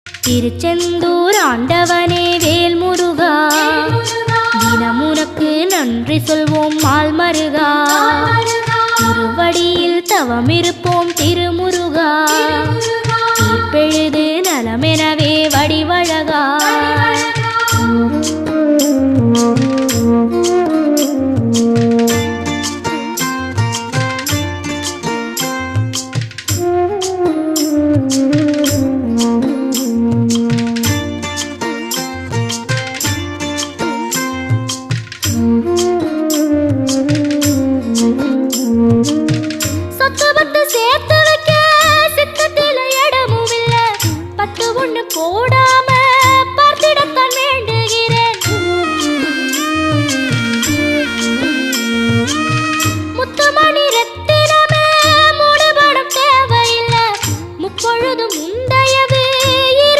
திருச்செந்தூர் ஆண்டவனே வேல் முருகா, தினமுனக்கு நன்றி சொல்வோம் மால் மருகா. திருவடியில் தவமிருப்போம் திருமுருகா, தீர்ப்பெழுது நலமெனவே வடிவழகா. போடாம பார்த்திடத்தான் வேண்டுகிறேன். முத்துமணி